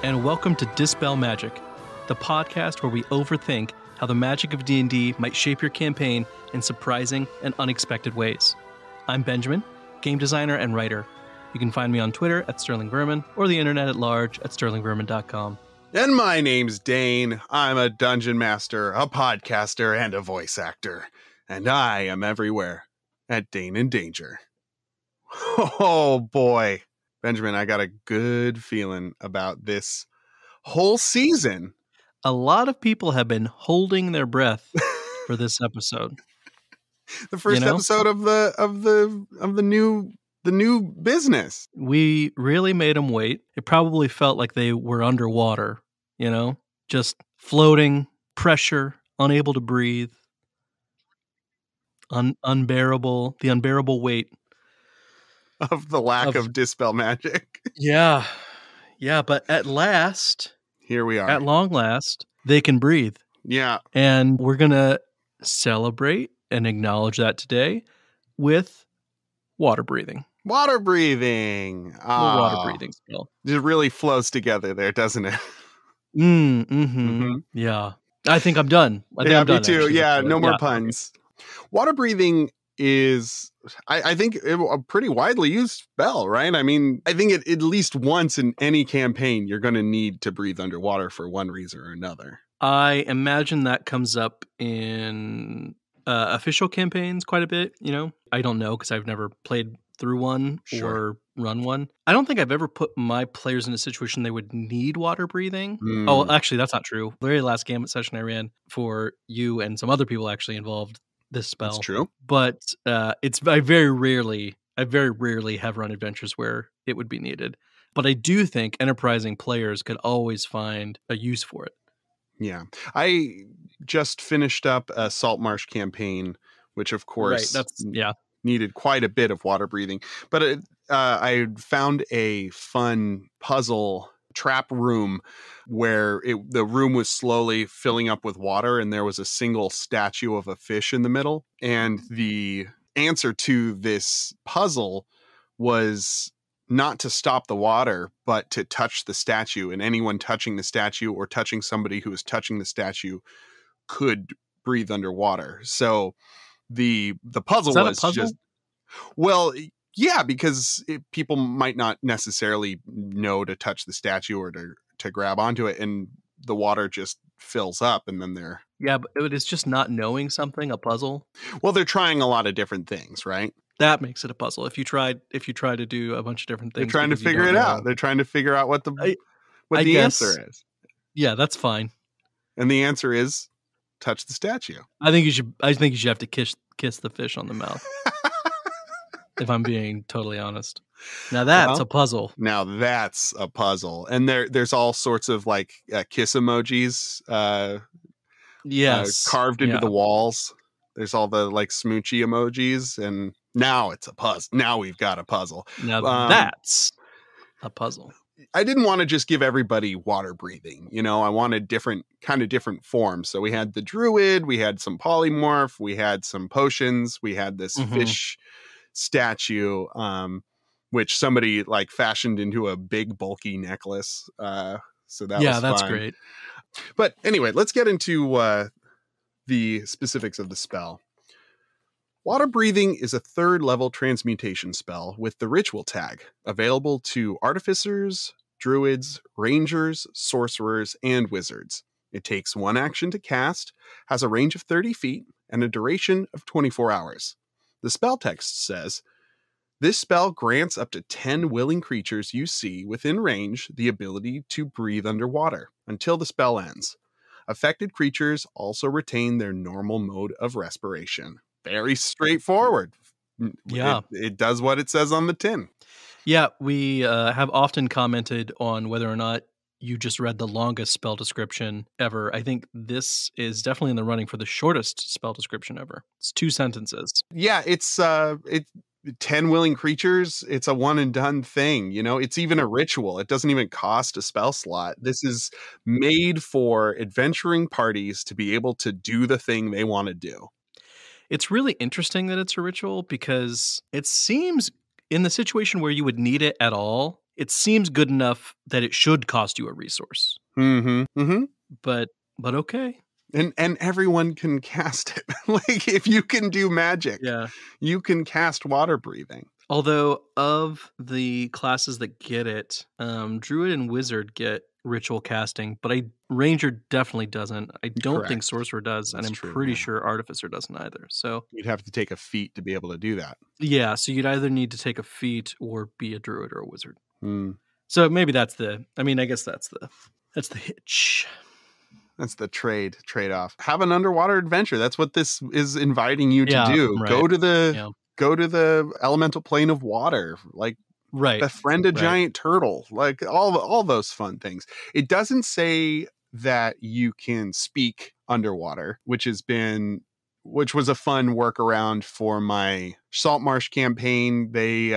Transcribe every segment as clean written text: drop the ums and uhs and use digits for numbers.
and welcome to Dispel Magic, the podcast where we overthink how the magic of D&D might shape your campaign in surprising and unexpected ways. I'm Benjamin, game designer and writer. You can find me on Twitter at @SterlingVermin or the internet at large at sterlingvermin.com. And my name's Dane. I'm a dungeon master, a podcaster, and a voice actor. And I am everywhere at Dane in Danger. Oh boy. Benjamin, I got a good feeling about this whole season. A lot of people have been holding their breath for this episode. The first episode of the new business. We really made them wait. It probably felt like they were underwater, just floating, pressure, unable to breathe, the unbearable weight of the lack of Dispel magic. Yeah, but at last, here we are. At long last, they can breathe. Yeah. And we're going to celebrate and acknowledge that today with water breathing. Water breathing. Water breathing spell. It really flows together there, doesn't it? Yeah. I think I'm done. I'm done, me too. Actually. Yeah, no more puns. Okay. Water breathing is, I think, a pretty widely used spell, right? I mean, I think at least once in any campaign, you're going to need to breathe underwater for one reason or another. I imagine that comes up in official campaigns quite a bit, I don't know because I've never played through one or run one. I don't think I've ever put my players in a situation they would need water breathing. Oh, actually, that's not true. The very last Gambit session I ran for you and some other people actually involved this spell. That's true. But I very rarely have run adventures where it would be needed. But I do think enterprising players could always find a use for it. Yeah. I just finished up a Salt Marsh campaign, which of course needed quite a bit of water breathing. But I found a fun puzzle trap room where the room was slowly filling up with water and there was a single statue of a fish in the middle. And the answer to this puzzle was not to stop the water, but to touch the statue, and anyone touching the statue or touching somebody who was touching the statue could breathe underwater. So the puzzle was just, well, yeah, because people might not necessarily know to touch the statue or to grab onto it, and the water just fills up, and then they're... Yeah, but it's just not knowing something, a puzzle. Well, they're trying a lot of different things, right? That makes it a puzzle. If you try to do a bunch of different things, they're trying to figure it out. They're trying to figure out what the answer is. Yeah, that's fine. And the answer is touch the statue. I think you should have to kiss the fish on the mouth. If I'm being totally honest. Now that's a puzzle. Now that's a puzzle. And there's all sorts of like kiss emojis carved into the walls. There's all the like smoochy emojis, and now it's a puzzle. Now we've got a puzzle. Now that's a puzzle. I didn't want to just give everybody water breathing. I wanted different forms. So we had the druid, we had some polymorph, we had some potions, we had this fish statue, which somebody like fashioned into a big bulky necklace. So that's fine. Great. But anyway, let's get into the specifics of the spell. Water breathing is a 3rd level transmutation spell with the ritual tag, available to artificers, druids, rangers, sorcerers, and wizards. It takes 1 action to cast, has a range of 30 feet, and a duration of 24 hours. The spell text says, this spell grants up to 10 willing creatures you see within range the ability to breathe underwater until the spell ends. Affected creatures also retain their normal mode of respiration. Very straightforward. Yeah. It does what it says on the tin. Yeah, we have often commented on whether or not you just read the longest spell description ever. I think this is definitely in the running for the shortest spell description ever. It's 2 sentences. Yeah, it's 10 willing creatures. It's a one and done thing. It's even a ritual. It doesn't even cost a spell slot. This is made for adventuring parties to be able to do the thing they want to do. It's really interesting that it's a ritual because it seems in the situation where you would need it at all, it seems good enough that it should cost you a resource. But okay. And everyone can cast it. Like, if you can do magic, you can cast water breathing. Although of the classes that get it, Druid and Wizard get ritual casting, but Ranger definitely doesn't. I don't think Sorcerer does, and I'm pretty sure Artificer doesn't either. So you'd have to take a feat to be able to do that. Yeah, so you'd either need to take a feat or be a Druid or a Wizard. So maybe I guess that's the hitch. That's the trade-off. Have an underwater adventure. That's what this is inviting you to do. Right. Go to the elemental plane of water. Like, befriend a giant turtle. Like, all those fun things. It doesn't say that you can speak underwater, which was a fun workaround for my Saltmarsh campaign. They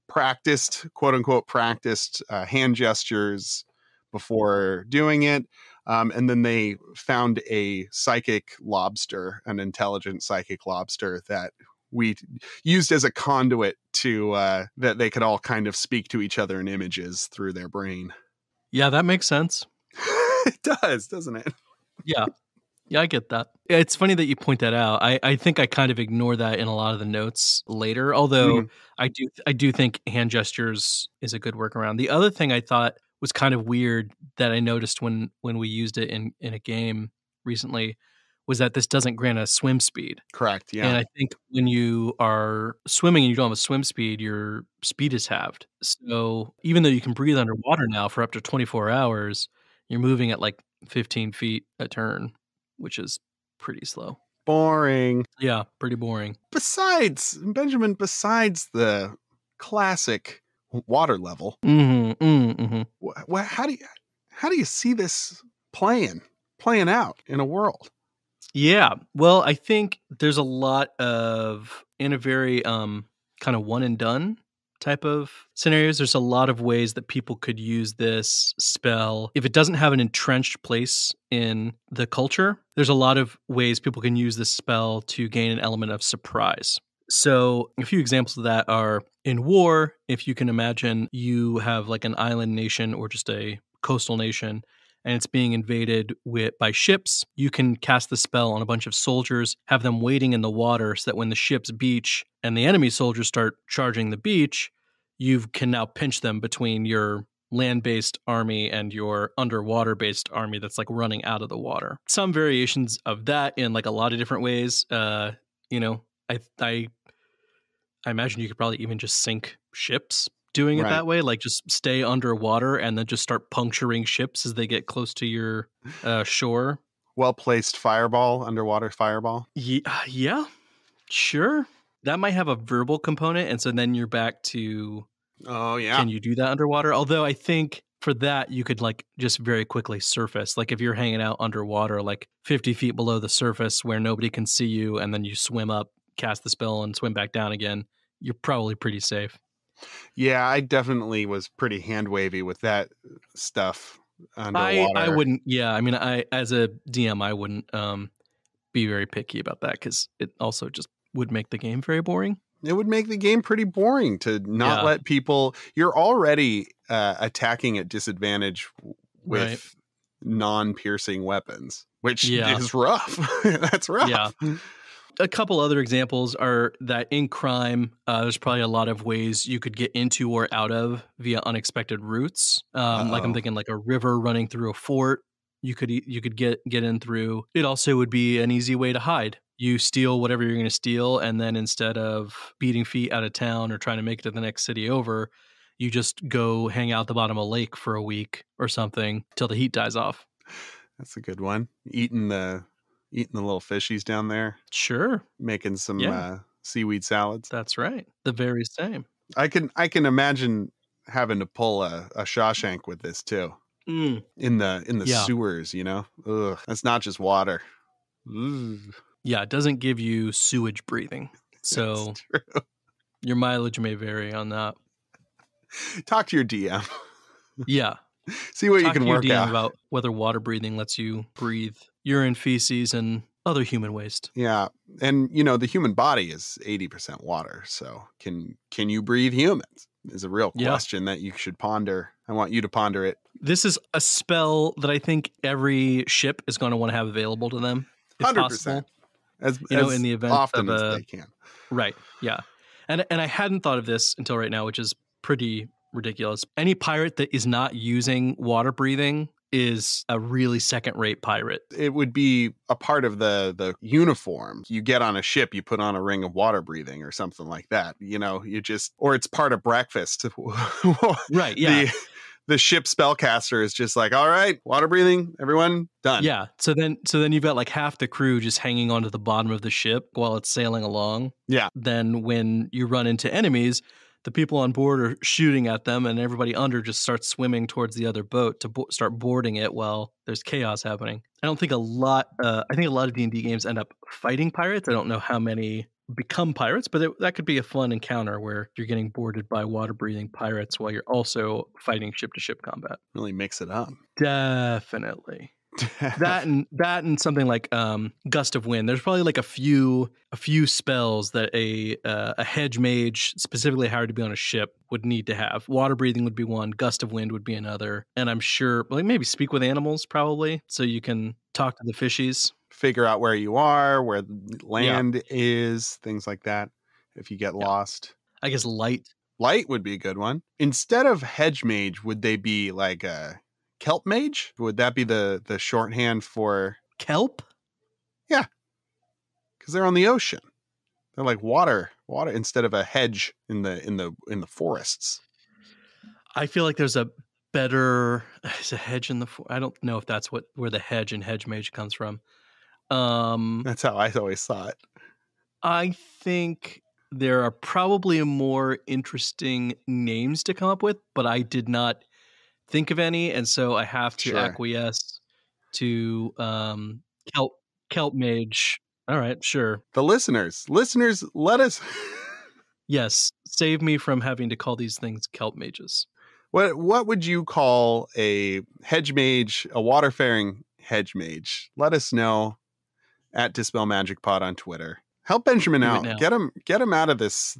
quote unquote practiced hand gestures before doing it. And then they found a psychic lobster, an intelligent psychic lobster that we used as a conduit to that they could all kind of speak to each other in images through their brain. Yeah, that makes sense. It does, doesn't it? Yeah, I get that. It's funny that you point that out. I think I kind of ignore that in a lot of the notes later, although I do think hand gestures is a good workaround. The other thing I thought was kind of weird that I noticed when we used it in a game recently was that this doesn't grant a swim speed. Correct, yeah. And I think when you are swimming and you don't have a swim speed, your speed is halved. So even though you can breathe underwater now for up to 24 hours, you're moving at like 15 feet a turn, which is pretty slow. Boring. Yeah, pretty boring. Besides the classic water level, how do you see this playing out in a world? Yeah, well, I think there's a lot of, in a very kind of one and done type of scenarios, there's a lot of ways that people could use this spell. If it doesn't have an entrenched place in the culture, there's a lot of ways people can use this spell to gain an element of surprise. So a few examples of that are in war. If you can imagine, you have like an island nation or just a coastal nation, and it's being invaded by ships, you can cast the spell on a bunch of soldiers, have them waiting in the water so that when the ships beach and the enemy soldiers start charging the beach, you can now pinch them between your land-based army and your underwater-based army that's like running out of the water. Some variations of that in like a lot of different ways. I imagine you could probably even just sink ships doing it that way, like just stay underwater and then just start puncturing ships as they get close to your shore. Well-placed underwater fireball. Yeah, sure. That might have a verbal component, and so then you're back to, can you do that underwater? Although I think for that, you could like just very quickly surface. Like if you're hanging out underwater, like 50 feet below the surface where nobody can see you, and then you swim up, cast the spell, and swim back down again, you're probably pretty safe. Yeah, I definitely was pretty hand wavy with that stuff underwater. I wouldn't. Yeah, I mean, as a DM, I wouldn't be very picky about that because it also just would make the game very boring. It would make the game pretty boring to not let people. You're already attacking at disadvantage with non-piercing weapons, which is rough. That's rough. Yeah. A couple other examples are that in crime, there's probably a lot of ways you could get into or out of via unexpected routes. Like I'm thinking like a river running through a fort. You could get in through. It also would be an easy way to hide. You steal whatever you're going to steal, and then instead of beating feet out of town or trying to make it to the next city over, you just go hang out at the bottom of a lake for a week or something till the heat dies off. That's a good one. Eating the little fishies down there. Sure. Making some seaweed salads. That's right. The very same. I can imagine having to pull a Shawshank with this too. In the sewers, Ugh, that's not just water. Ugh. Yeah, it doesn't give you sewage breathing. So your mileage may vary on that. Talk to your DM. Yeah. See what you can work out about whether water breathing lets you breathe urine, feces, and other human waste. Yeah. And the human body is 80% water. So can you breathe humans? is a real question that you should ponder. I want you to ponder it. This is a spell that I think every ship is going to want to have available to them, if 100%. Possible. As in the event often of as they can. Right. Yeah. And I hadn't thought of this until right now, which is pretty ridiculous. Any pirate that is not using water breathing is a really second-rate pirate. It would be a part of the uniform. You get on a ship, you put on a ring of water breathing or something like that. Or it's part of breakfast. Right, yeah. The ship spellcaster is just like, all right, water breathing, everyone, done. Yeah, so then you've got like half the crew just hanging onto the bottom of the ship while it's sailing along. Yeah. Then when you run into enemies, the people on board are shooting at them, and everybody under just starts swimming towards the other boat to start boarding it while there's chaos happening. I think a lot of D&D games end up fighting pirates. I don't know how many become pirates, but that could be a fun encounter where you're getting boarded by water-breathing pirates while you're also fighting ship-to-ship combat. Really mix it up. Definitely. that and something like gust of wind. There's probably like a few spells that a hedge mage specifically hired to be on a ship would need to have. Water breathing would be one, gust of wind would be another, and I'm sure maybe speak with animals probably, so you can talk to the fishies, figure out where you are, where land is, things like that. If you get lost, I guess light would be a good one. Instead of hedge mage, would they be like a kelp mage? Would that be the shorthand for kelp? Yeah, because they're on the ocean. They're like water instead of a hedge in the forests. I feel like there's a hedge in the. I don't know if that's where the hedge and hedge mage comes from. That's how I always thought. I think there are probably more interesting names to come up with, but I did not think of any, and so I have to acquiesce to kelp mage. All right, sure. The listeners, let us. Yes, save me from having to call these things kelp mages. What would you call a hedge mage, a waterfaring hedge mage? Let us know at Dispel Magic Pod on Twitter. Help Benjamin out. Get him out of this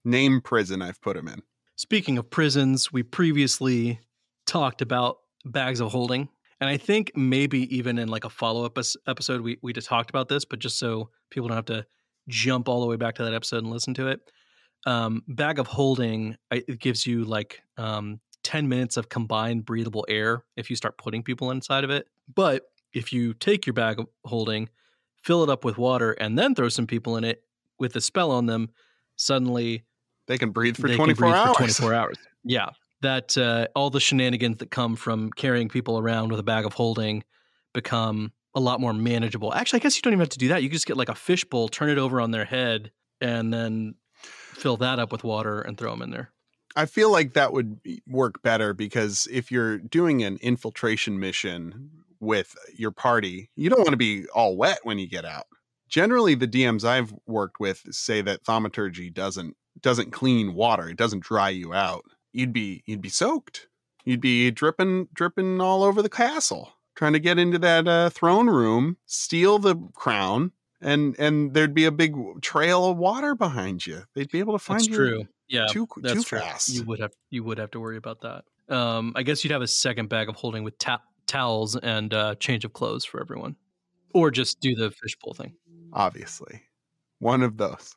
name prison I've put him in. Speaking of prisons, we previously talked about bags of holding. And I think maybe even in like a follow-up episode, we just talked about this, but just so people don't have to jump all the way back to that episode and listen to it. Bag of holding, it gives you like 10 minutes of combined breathable air if you start putting people inside of it. But if you take your bag of holding, fill it up with water, and then throw some people in it with a spell on them, suddenly they can breathe for 24 hours. Yeah. That all the shenanigans that come from carrying people around with a bag of holding become a lot more manageable. Actually, I guess you don't even have to do that. You just get like a fishbowl, turn it over on their head, and then fill that up with water and throw them in there. I feel like that would work better because if you're doing an infiltration mission with your party, you don't want to be all wet when you get out. Generally, the DMs I've worked with say that thaumaturgy doesn't clean water. It doesn't dry you out. You'd be soaked. You'd be dripping all over the castle, trying to get into that throne room, steal the crown, and there'd be a big trail of water behind you. They'd be able to find you. That's true. Yeah, too fast. You would have to worry about that. I guess you'd have a second bag of holding with towels and change of clothes for everyone, or just do the fishbowl thing. Obviously, one of those.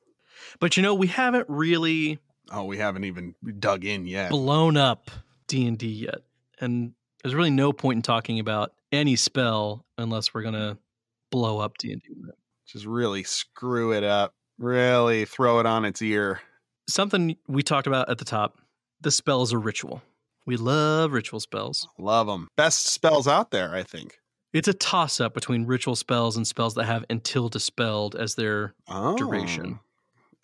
But we haven't really. Oh, we haven't even dug in yet. Blown up D&D yet. And there's really no point in talking about any spell unless we're going to blow up D&D. Just really screw it up. Really throw it on its ear. Something we talked about at the top. The spell is a ritual. We love ritual spells. Love them. Best spells out there, I think. It's a toss-up between ritual spells and spells that have until dispelled as their duration.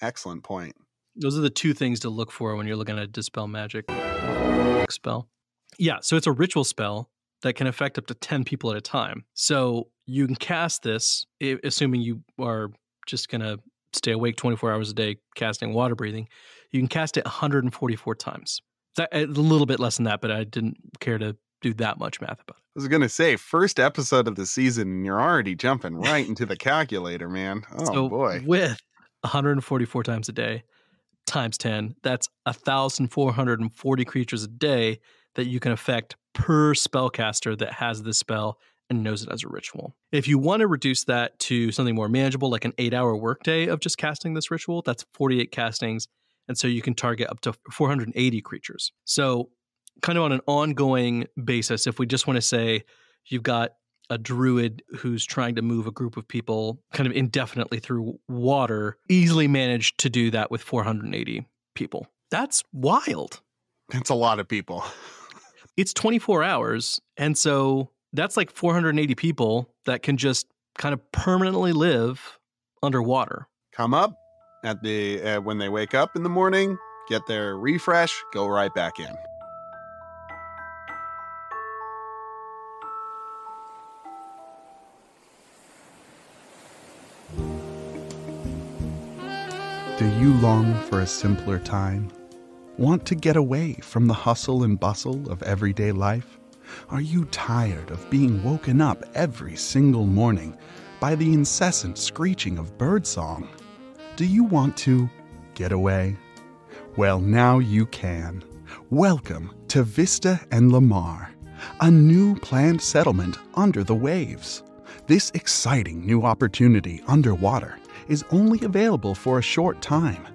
Excellent point. Those are the two things to look for when you're looking at a Dispel Magic spell. Yeah, so it's a ritual spell that can affect up to 10 people at a time. So you can cast this, assuming you are just going to stay awake 24 hours a day casting water breathing. You can cast it 144 times. A little bit less than that, but I didn't care to do that much math about it. I was going to say, first episode of the season, and you're already jumping right into the calculator, man. Oh, so boy. With 144 times a day, times 10. That's 1,440 creatures a day that you can affect per spellcaster that has this spell and knows it as a ritual. If you want to reduce that to something more manageable, like an 8-hour workday of just casting this ritual, that's 48 castings. And so you can target up to 480 creatures. So kind of on an ongoing basis, if we just want to say you've got a druid who's trying to move a group of people kind of indefinitely through water, easily managed to do that with 480 people. That's wild. That's a lot of people. It's 24 hours. And so that's like 480 people that can just kind of permanently live underwater. Come up at the when they wake up in the morning, get their refresh, go right back in. Do you long for a simpler time? Want to get away from the hustle and bustle of everyday life? Are you tired of being woken up every single morning by the incessant screeching of birdsong? Do you want to get away? Well, now you can. Welcome to Vista and Lamar, a new planned settlement under the waves. This exciting new opportunity underwater is only available for a short time.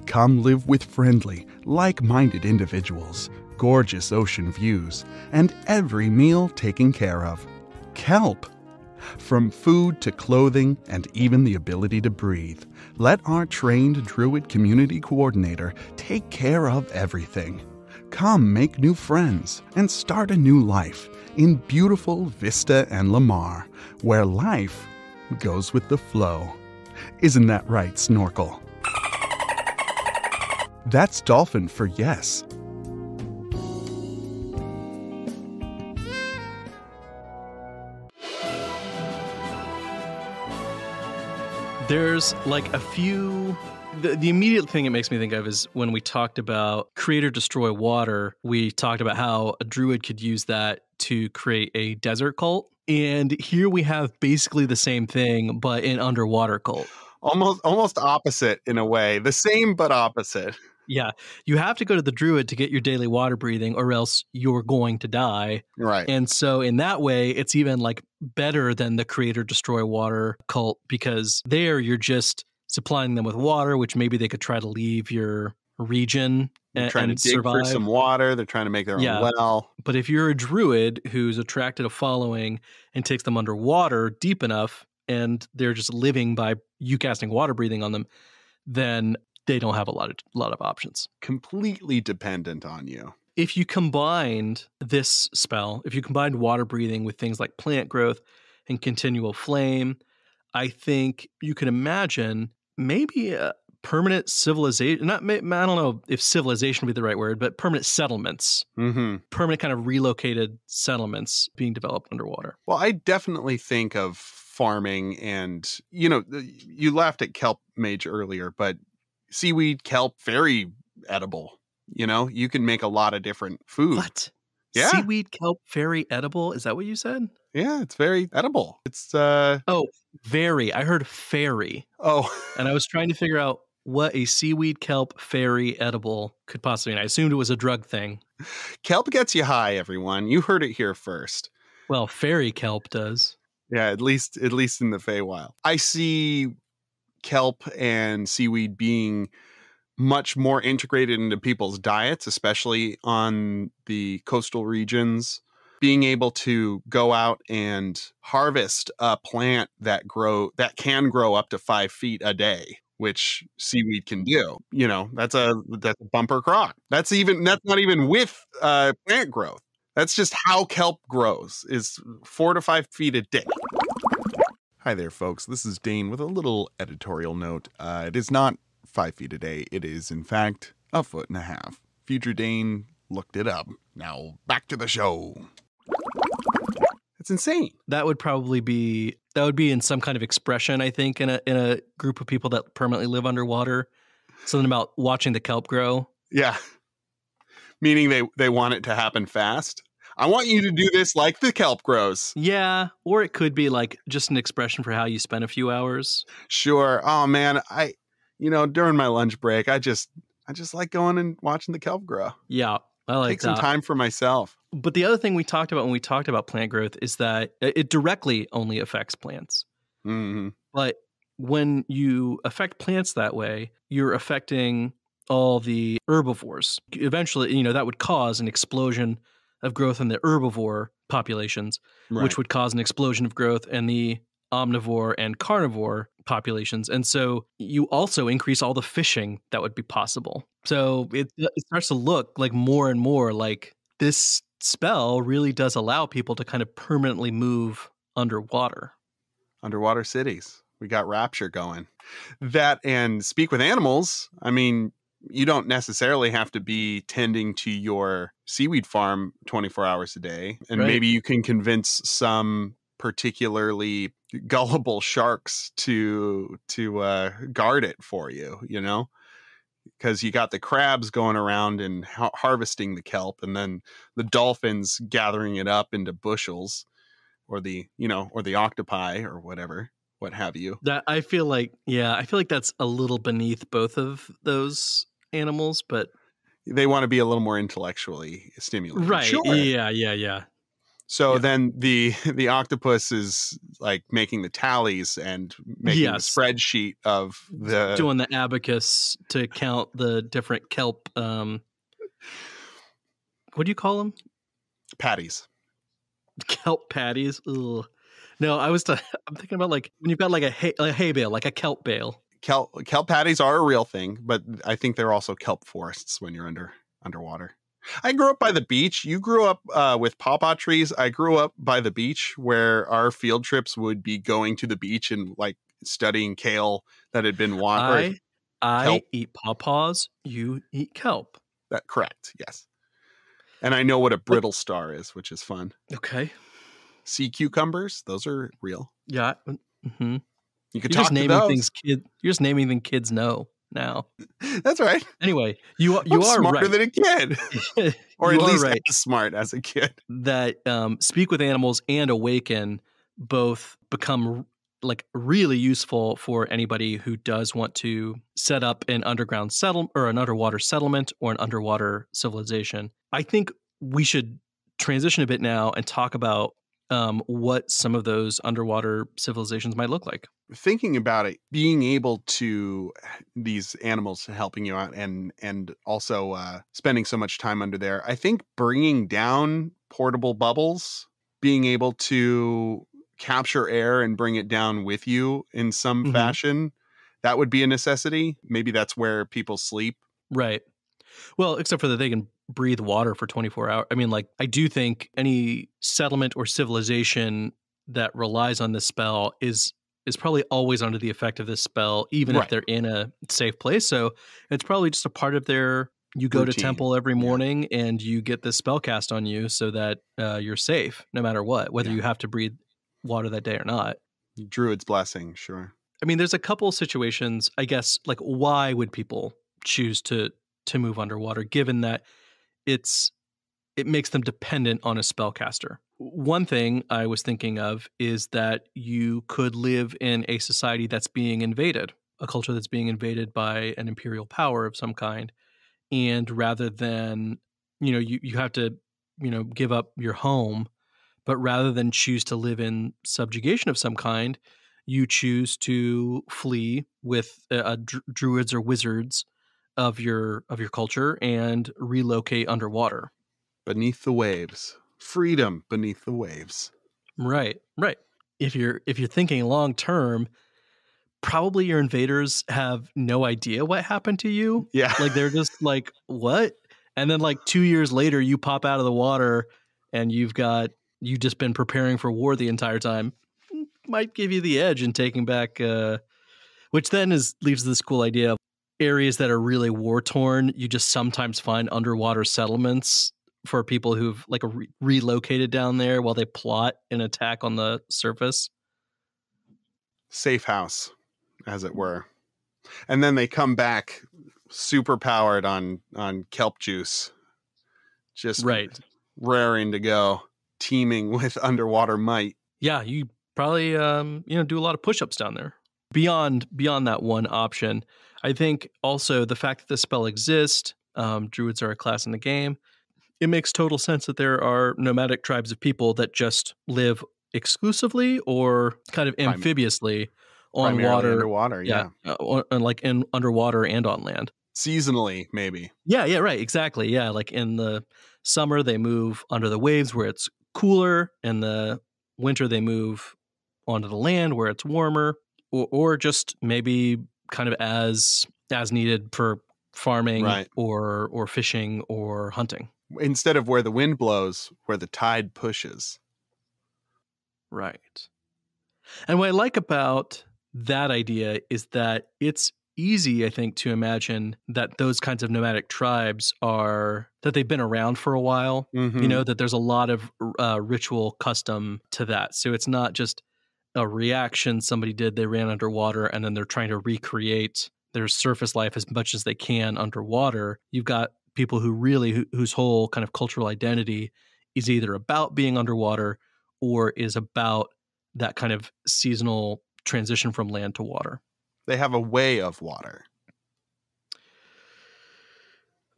Come live with friendly, like-minded individuals, gorgeous ocean views, and every meal taken care of. Kelp! From food to clothing and even the ability to breathe, let our trained Druid community coordinator take care of everything. Come make new friends and start a new life in beautiful Vista and Lamar, where life goes with the flow. Isn't that right, Snorkel? That's dolphin for yes. There's like a few... The immediate thing it makes me think of is when we talked about create or destroy water, we talked about how a druid could use that to create a desert cult. And here we have basically the same thing, but in underwater cult. Almost opposite in a way. The same, but opposite. Yeah. You have to go to the druid to get your daily water breathing or else you're going to die. Right. And so in that way, it's even like better than the create or destroy water cult, because there you're just supplying them with water, which maybe they could try to leave your region and trying to dig survive. For some water. They're trying to make their own well. But if you're a druid who's attracted a following and takes them underwater deep enough and they're just living by you casting water breathing on them, then they don't have a lot of options. Completely dependent on you. If you combined this spell, if you combined water breathing with things like plant growth and continual flame, I think you can imagine maybe a permanent civilization. I don't know if civilization would be the right word, but permanent settlements, permanent kind of relocated settlements being developed underwater. Well, I definitely think of farming and, you laughed at kelp mage earlier, but seaweed, kelp, very edible. You can make a lot of different food. What? Yeah. Seaweed, kelp, very edible? Is that what you said? Yeah, it's very edible. It's Oh, very. I heard fairy. Oh. And I was trying to figure out what a seaweed, kelp, fairy, edible could possibly mean. I assumed it was a drug thing. Kelp gets you high, everyone. You heard it here first. Well, fairy kelp does. Yeah, at least in the Feywild. I see kelp and seaweed being much more integrated into people's diets, especially on the coastal regions. Being able to go out and harvest a plant that can grow up to 5 feet a day, which seaweed can do. That's a bumper crop. That's not even with plant growth. That's just how kelp grows, is 4 to 5 feet a day. Hi there, folks. This is Dane with a little editorial note. It is not 5 feet a day. It is, in fact, 1.5 feet. Future Dane looked it up. Now, back to the show. It's insane. That would be in some kind of expression, I think, in a group of people that permanently live underwater. Something about watching the kelp grow. Yeah. Meaning they want it to happen fast. I want you to do this like the kelp grows. Yeah. Or it could be like just an expression for how you spend a few hours. Sure. Oh man. During my lunch break, I I just like going and watching the kelp grow. Yeah, I like Take some time for myself. But the other thing we talked about when we talked about plant growth is that it directly only affects plants. Mm-hmm. But when you affect plants that way, you're affecting all the herbivores. Eventually, that would cause an explosion of growth in the herbivore populations, which would cause an explosion of growth in the omnivore and carnivore populations. And so you also increase all the fishing that would be possible. So it starts to look like more and more like this spell really does allow people to kind of permanently move underwater. Underwater cities. We got Rapture going. That and Speak with Animals. I mean, you don't necessarily have to be tending to your seaweed farm 24 hours a day. And maybe you can convince some particularly gullible sharks to guard it for you, because you got the crabs going around and harvesting the kelp, and then the dolphins gathering it up into bushels, or the octopi or whatever, what have you. That I feel like that's a little beneath both of those animals, but they want to be a little more intellectually stimulated. Right. Sure. Yeah. So then the octopus is like making the tallies and making the spreadsheet of doing the abacus to count the different kelp. What do you call them? Patties. Kelp patties. Ugh. No, I'm thinking about like when you've got like a hay bale, like a kelp bale. Kelp patties are a real thing, but I think they're also kelp forests when you're underwater. I grew up by the beach. You grew up with pawpaw trees. I grew up by the beach, where our field trips would be going to the beach and like studying kale that had been watered. I eat pawpaws. You eat kelp. That correct. Yes. And I know what a brittle star is, which is fun. Okay. Sea cucumbers, those are real. Yeah. Mm-hmm. You could talk to those. You're just naming things kids know now. That's right. Anyway, you are smarter right. than a kid, or at least as smart as a kid. That Speak with Animals and Awaken both become like really useful for anybody who does want to set up an underground settlement or an underwater settlement or an underwater civilization. I think we should transition a bit now and talk about what some of those underwater civilizations might look like. Thinking about it, being able to these animals helping you out and also spending so much time under there, I think bringing down portable bubbles, being able to capture air and bring it down with you in some fashion, that would be a necessity. Maybe that's where people sleep. Right. Well, except for that they can breathe water for 24 hours. I mean, like, I do think any settlement or civilization that relies on this spell is probably always under the effect of this spell, even if they're in a safe place. So it's probably just a part of their, you go routine. To temple every morning and you get this spell cast on you so that you're safe no matter what, whether you have to breathe water that day or not. Druid's blessing, sure. I mean, there's a couple situations, I guess, like why would people choose to move underwater, given that it makes them dependent on a spellcaster. One thing I was thinking of is that you could live in a society that's being invaded, a culture that's being invaded by an imperial power of some kind. And rather than, you have to, give up your home, but rather than choose to live in subjugation of some kind, you choose to flee with druids or wizards of your culture and relocate underwater. Beneath the waves. Freedom beneath the waves. Right. If you're thinking long term, probably your invaders have no idea what happened to you. Yeah. Like they're just like, what? And then like 2 years later, you pop out of the water and you've just been preparing for war the entire time. Might give you the edge in taking back, which then leaves this cool idea of areas that are really war torn. You just sometimes find underwater settlements for people who've like relocated down there while they plot an attack on the surface. Safe house, as it were. And then they come back super powered on kelp juice. Just raring to go, teeming with underwater might. Yeah, you probably do a lot of push-ups down there. beyond that one option, I think also the fact that the spell exists, druids are a class in the game, it makes total sense that there are nomadic tribes of people that just live exclusively or kind of amphibiously on water. Underwater, yeah. Like in underwater and on land. Seasonally, maybe. Yeah, right, exactly. Yeah, like in the summer, they move under the waves where it's cooler. In the winter, they move onto the land where it's warmer, or just maybe kind of as needed for farming, right, or fishing or hunting. Instead of where the wind blows, where the tide pushes. Right. And what I like about that idea is that it's easy, I think, to imagine that those kinds of nomadic tribes that they've been around for a while, that there's a lot of ritual custom to that. So it's not just a reaction somebody did, they ran underwater, and then they're trying to recreate their surface life as much as they can underwater. You've got people whose whole kind of cultural identity is either about being underwater or is about that kind of seasonal transition from land to water. They have a way of water.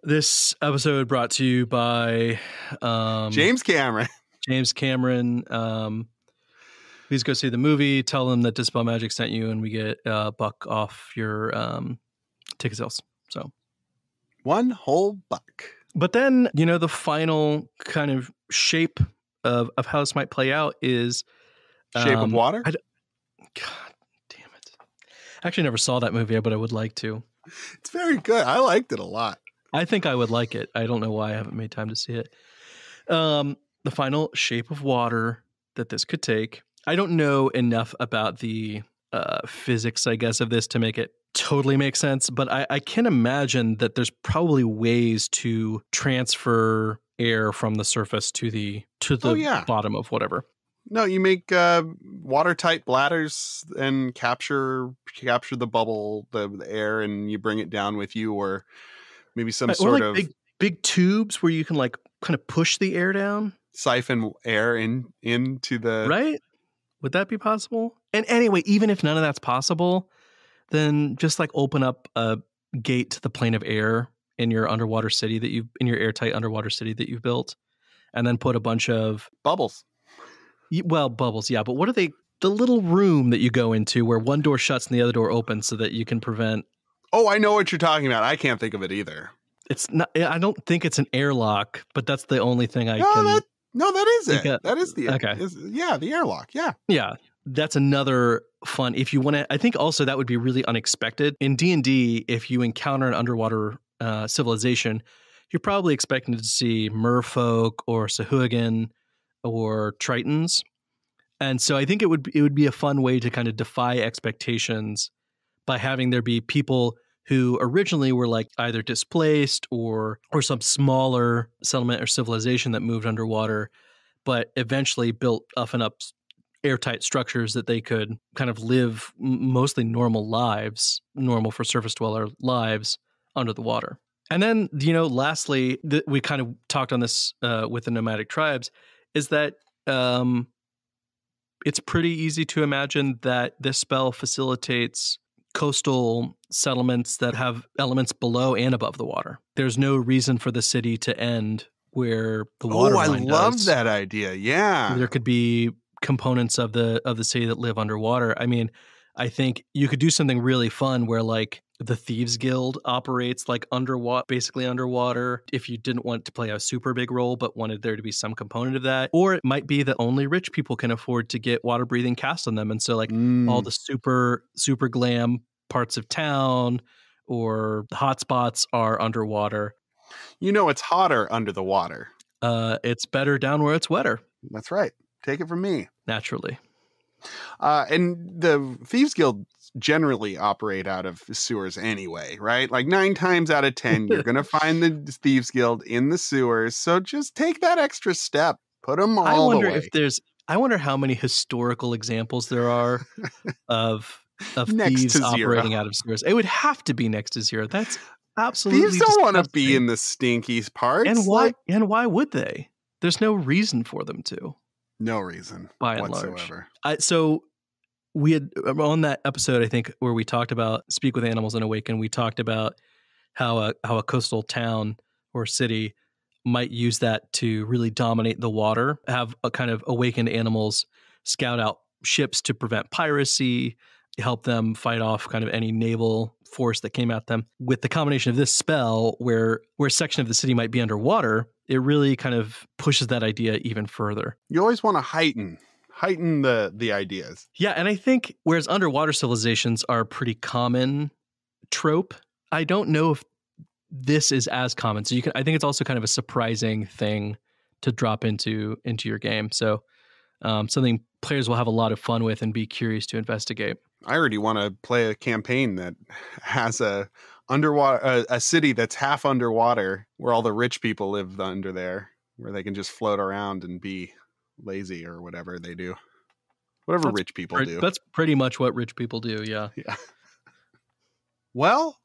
This episode brought to you by James Cameron. James Cameron. Please go see the movie. Tell them that Dispel Magic sent you, and we get $1 off your ticket sales. So $1 whole buck. But then, the final kind of shape of how this might play out is Shape of Water. God damn it! I actually never saw that movie, but I would like to. It's very good. I liked it a lot. I think I would like it. I don't know why I haven't made time to see it. The final shape of water that this could take. I don't know enough about the physics, I guess, of this to make it totally make sense, but I can imagine that there's probably ways to transfer air from the surface to the bottom of whatever. No, you make watertight bladders and capture the bubble, the air, and you bring it down with you, or maybe some sort of big tubes where you can like kind of push the air down, siphon air into the right. Would that be possible? And anyway, even if none of that's possible, then just like open up a gate to the plane of air in your underwater city in your airtight underwater city that you've built, and then put a bunch of bubbles. Well, bubbles, yeah. But what are they? The little room that you go into where one door shuts and the other door opens so that you can prevent. Oh, I know what you're talking about. I can't think of it either. It's not. I don't think it's an airlock, but that's the only thing I can. No, that is it. That is the okay. The airlock. Yeah. Yeah. That's another fun. If you want to, I think also that would be really unexpected in D&D. If you encounter an underwater civilization, you're probably expecting to see merfolk or Sahuagin or Tritons, and so I think it would be a fun way to kind of defy expectations by having there be people who originally were like either displaced or some smaller settlement or civilization that moved underwater, but eventually built up airtight structures that they could kind of live mostly normal lives, normal for surface dweller lives under the water. And then, lastly, we kind of talked on this with the nomadic tribes, is that it's pretty easy to imagine that this spell facilitates coastal settlements that have elements below and above the water. There's no reason for the city to end where the water line does. I love that idea. Yeah. There could be components of the city that live underwater. I mean, I think you could do something really fun where like the Thieves Guild operates like basically underwater, if you didn't want to play a super big role but wanted there to be some component of that. Or it might be that only rich people can afford to get water breathing cast on them, and so like all the super glam parts of town or the hot spots are underwater. It's hotter under the water. It's better down where it's wetter. That's right. Take it from me. Naturally. And the Thieves Guild generally operate out of sewers anyway, right? Like 9 times out of 10, you're going to find the Thieves Guild in the sewers. So just take that extra step. Put them all the way. I wonder how many historical examples there are of thieves operating out of sewers. It would have to be next to zero. That's absolutely Thieves don't want to be in the stinky parts. And why? And why would they? There's no reason for them to. No reason by and whatsoever. Large. So we had on that episode, I think, where we talked about Speak with Animals and Awaken, we talked about how a coastal town or city might use that to really dominate the water, have a kind of awakened animals scout out ships to prevent piracy, help them fight off kind of any naval force that came at them. With the combination of this spell, where a section of the city might be underwater, it really kind of pushes that idea even further. You always want to heighten the ideas. Yeah, and I think whereas underwater civilizations are a pretty common trope, I don't know if this is as common. So I think it's also kind of a surprising thing to drop into your game. So something players will have a lot of fun with and be curious to investigate. I already want to play a campaign that has a city that's half underwater, where all the rich people live under there, where they can just float around and be lazy or whatever they do. Whatever rich people do. That's pretty much what rich people do, yeah. Yeah. Well,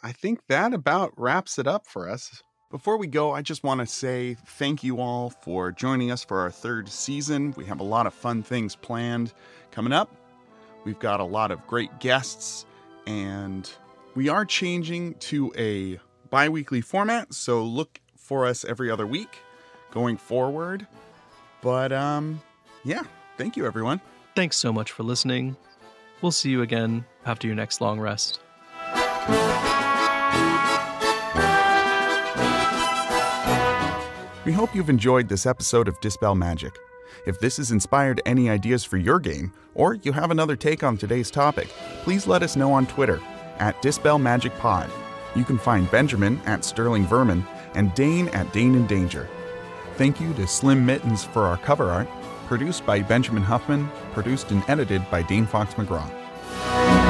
I think that about wraps it up for us. Before we go, I just want to say thank you all for joining us for our 3rd season. We have a lot of fun things planned coming up. We've got a lot of great guests, and we are changing to a bi-weekly format, so look for us every other week going forward. But, yeah, thank you, everyone. Thanks so much for listening. We'll see you again after your next long rest. We hope you've enjoyed this episode of Dispel Magic. If this has inspired any ideas for your game, or you have another take on today's topic, please let us know on Twitter @DispelMagicPod. You can find Benjamin @SterlingVermin and Dane @DaneInDanger. Thank you to Slim Mittens for our cover art, produced by Benjamin Huffman, produced and edited by Dane Fox-McGraw.